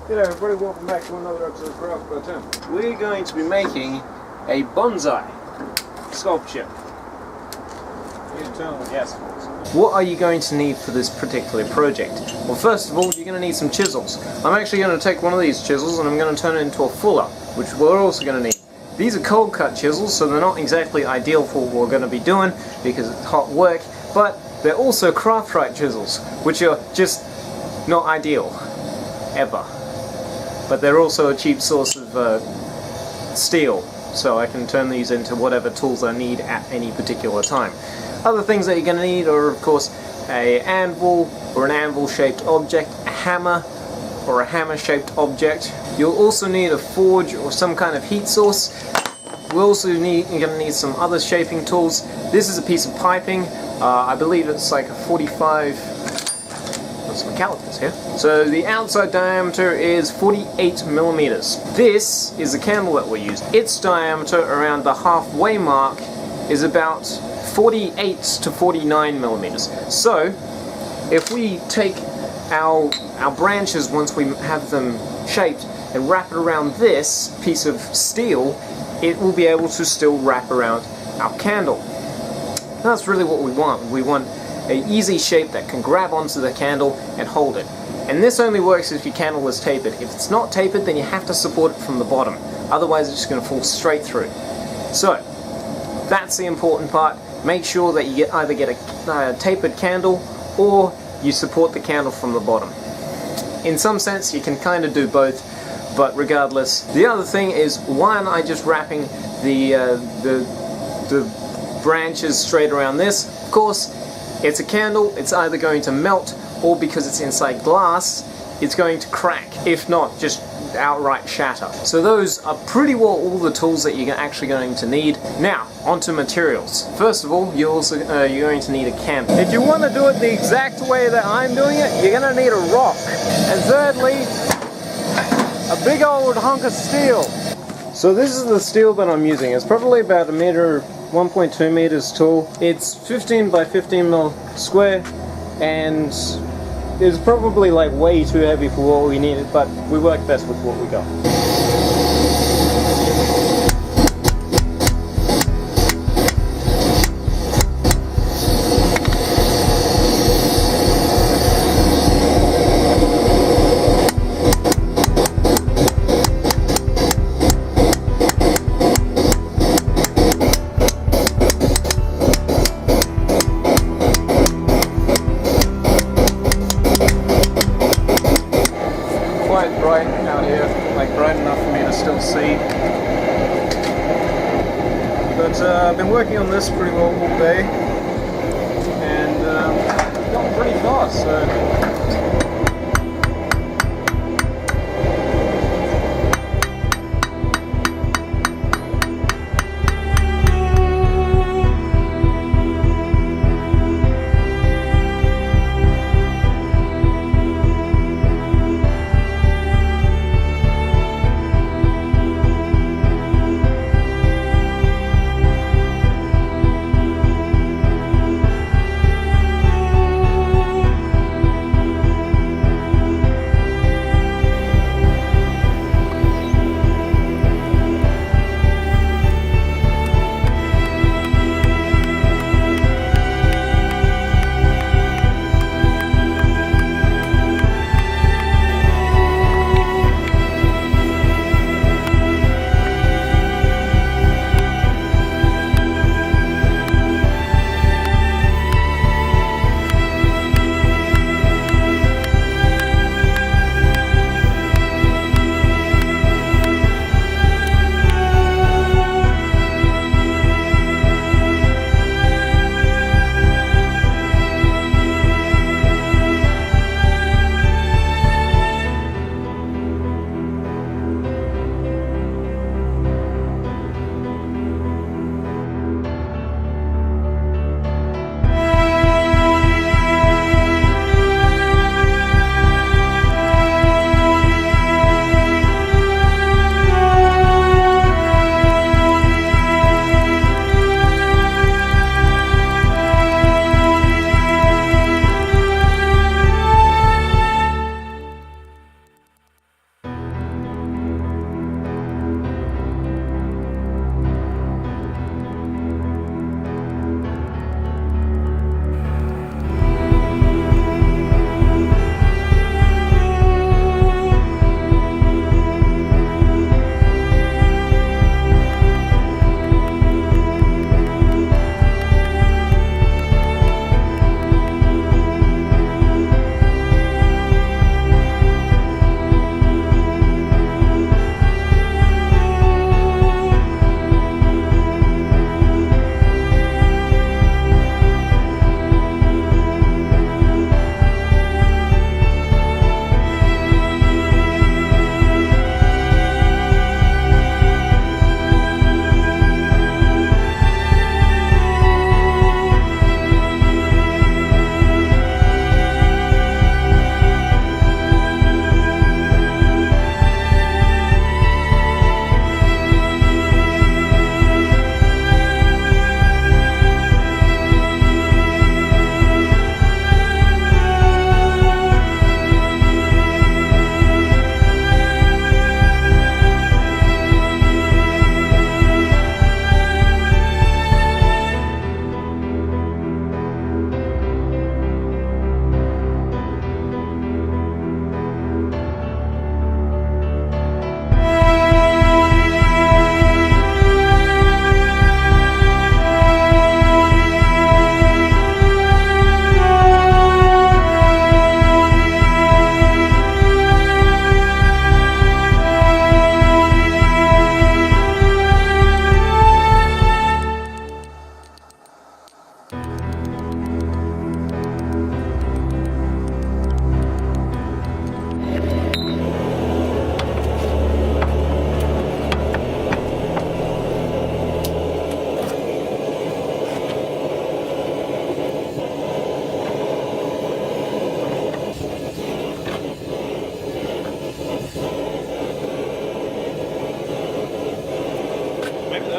G'day everybody, welcome back to another episode of Craft by Tim. We're going to be making a bonsai sculpture. Yes. What are you going to need for this particular project? Well, first of all, you're going to need some chisels. I'm actually going to take one of these chisels and I'm going to turn it into a fuller, which we're also going to need. These are cold cut chisels, so they're not exactly ideal for what we're going to be doing because it's hot work, but they're also craft-right chisels, which are just not ideal, ever. But they're also a cheap source of steel, so I can turn these into whatever tools I need at any particular time. Other things that you're going to need are, of course, an anvil or an anvil-shaped object, a hammer or a hammer-shaped object. You'll also need a forge or some kind of heat source. You're going to need some other shaping tools. This is a piece of piping. I believe it's like a 45... some calipers here. So the outside diameter is 48 millimeters. This is the candle that we use. Its diameter around the halfway mark is about 48 to 49 millimeters. So if we take our branches once we have them shaped and wrap it around this piece of steel, it will be able to still wrap around our candle. That's really what we want. We want an easy shape that can grab onto the candle and hold it. And this only works if your candle is tapered. If it's not tapered, then you have to support it from the bottom. Otherwise it's just going to fall straight through. So, that's the important part. Make sure that you either get a tapered candle or you support the candle from the bottom. In some sense you can kind of do both, but regardless. The other thing is, why am I just wrapping the branches straight around this? Of course, it's a candle, it's either going to melt, or because it's inside glass, it's going to crack, if not just outright shatter. So those are pretty well all the tools that you're actually going to need. Now, onto materials. First of all, you're going to need a candle. If you want to do it the exact way that I'm doing it, you're going to need a rock. And thirdly, a big old hunk of steel. So this is the steel that I'm using. It's probably about 1.2 meters tall. It's 15 by 15 mil square, and it's probably like way too heavy for what we needed, but we work best with what we got. Quite bright out here, like bright enough for me to still see. But I've been working on this pretty well all day, and gotten pretty fast, so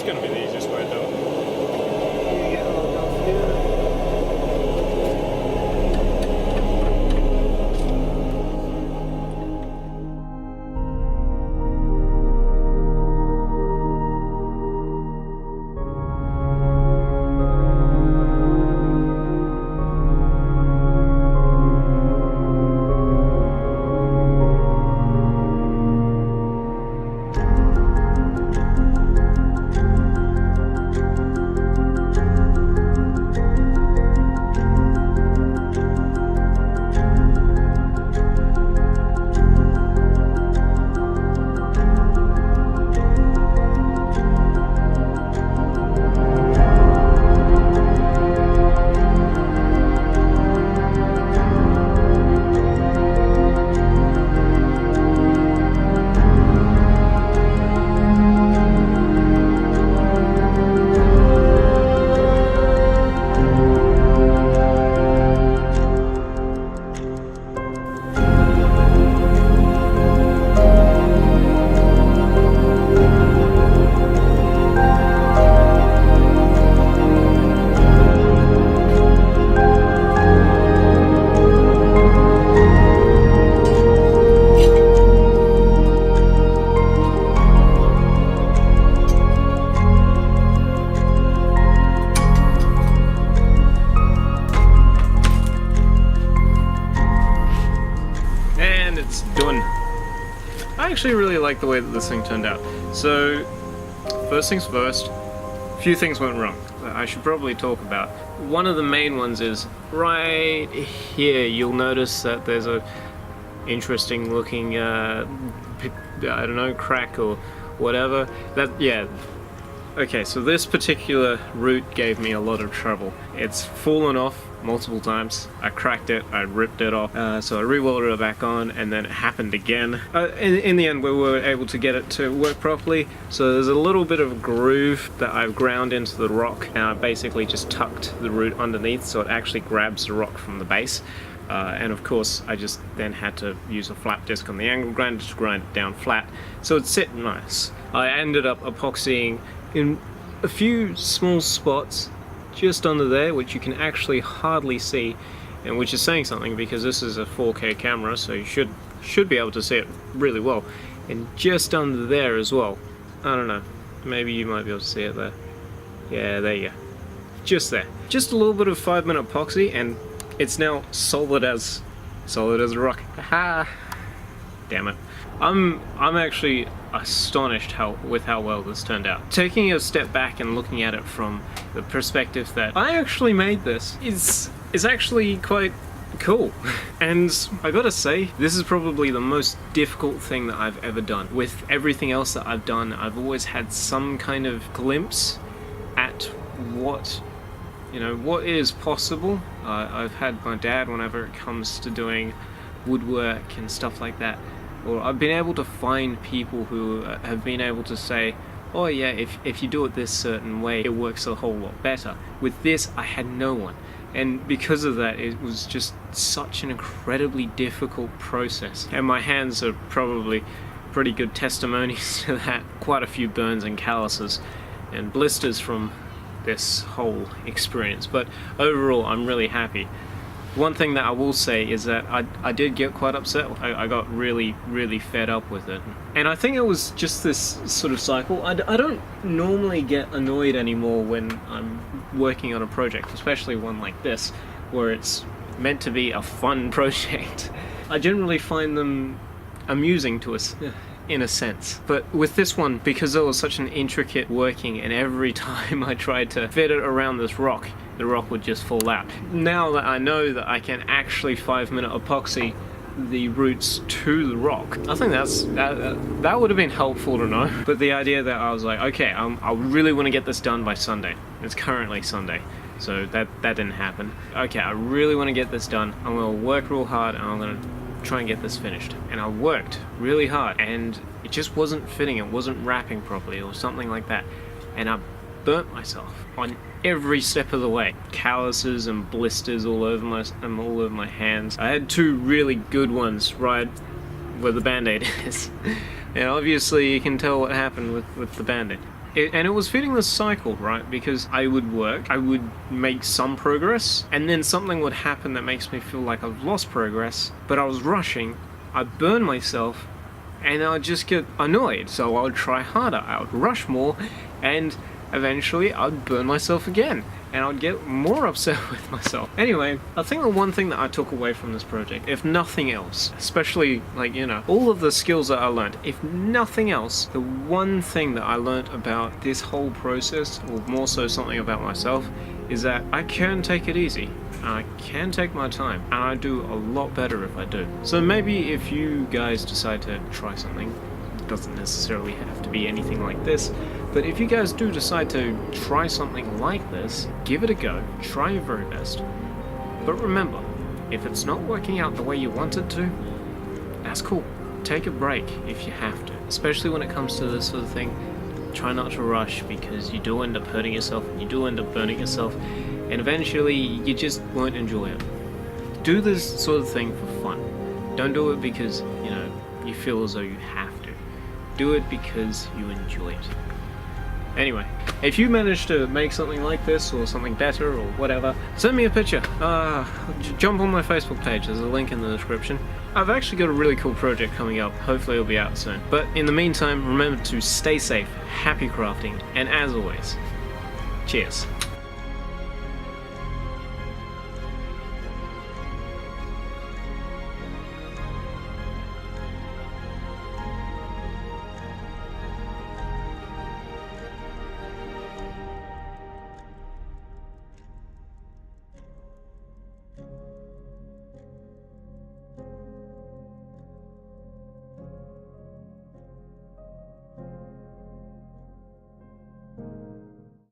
that's going to be the easiest way to do it. I actually really like the way that this thing turned out. So, first things first, a few things went wrong that I should probably talk about. One of the main ones is right here. You'll notice that there's a interesting looking, I don't know, crack or whatever. Okay, so this particular root gave me a lot of trouble. It's fallen off multiple times. I cracked it, I ripped it off, so I re-welded it back on, and then it happened again. In the end, we were able to get it to work properly, so there's a little bit of a groove that I've ground into the rock, and I basically just tucked the root underneath so it actually grabs the rock from the base. And of course, I just then had to use a flap disc on the angle grinder to grind it down flat, so it'd sit nice. I ended up epoxying in a few small spots just under there, which you can actually hardly see, and which is saying something because this is a 4K camera, so you should be able to see it really well. And just under there as well, I don't know, maybe you might be able to see it there. Yeah, there you go. Just there. Just a little bit of 5-minute epoxy, and it's now solid as a rock. Haha. Damn it. I'm actually astonished with how well this turned out. Taking a step back and looking at it from the perspective that I actually made this is actually quite cool. And I gotta say, this is probably the most difficult thing that I've ever done. With everything else that I've done, I've always had some kind of glimpse at what is possible. I've had my dad, whenever it comes to doing woodwork and stuff like that, or I've been able to find people who have been able to say, oh yeah, if you do it this certain way, it works a whole lot better. With this, I had no one. And because of that, it was just such an incredibly difficult process. And my hands are probably pretty good testimonies to that. Quite a few burns and calluses and blisters from this whole experience. But overall, I'm really happy. One thing that I will say is that I did get quite upset. I got really, really fed up with it. And I think it was just this sort of cycle. I don't normally get annoyed anymore when I'm working on a project, especially one like this, where it's meant to be a fun project. I generally find them amusing to us, in a sense. But with this one, because there was such an intricate working, and every time I tried to fit it around this rock, the rock would just fall out. Now that I know that I can actually 5-minute epoxy the roots to the rock, I think that would have been helpful to know. But the idea that I was like, okay, I really want to get this done by Sunday. It's currently Sunday, so that didn't happen. Okay, I really want to get this done. I'm going to work real hard, and I'm going to try and get this finished. And I worked really hard, and it just wasn't fitting. It wasn't wrapping properly or something like that, and I burnt myself on every step of the way. Calluses and blisters all over my hands. I had 2 really good ones right where the band-aid is. And obviously you can tell what happened with the band-aid. And it was fitting this cycle, right? Because I would work, I would make some progress, and then something would happen that makes me feel like I've lost progress, but I was rushing, I'd burn myself, and I'd just get annoyed, so I would try harder, I would rush more, and eventually I'd burn myself again, and I'd get more upset with myself. Anyway, I think the one thing that I took away from this project, if nothing else, especially, like, you know, all of the skills that I learned, if nothing else, the one thing that I learned about this whole process, or more so something about myself, is that I can take it easy. I can take my time, and I do a lot better if I do. So maybe if you guys decide to try something, it doesn't necessarily have to be anything like this, but if you guys do decide to try something like this, give it a go, try your very best. But remember, if it's not working out the way you want it to, that's cool. Take a break if you have to, especially when it comes to this sort of thing. Try not to rush, because you do end up hurting yourself, you do end up burning yourself, and eventually you just won't enjoy it. Do this sort of thing for fun. Don't do it because, you know, you feel as though you have to. Do it because you enjoy it. Anyway, if you manage to make something like this, or something better, or whatever, send me a picture. Jump on my Facebook page, there's a link in the description. I've actually got a really cool project coming up, hopefully it'll be out soon. But in the meantime, remember to stay safe, happy crafting, and as always, cheers.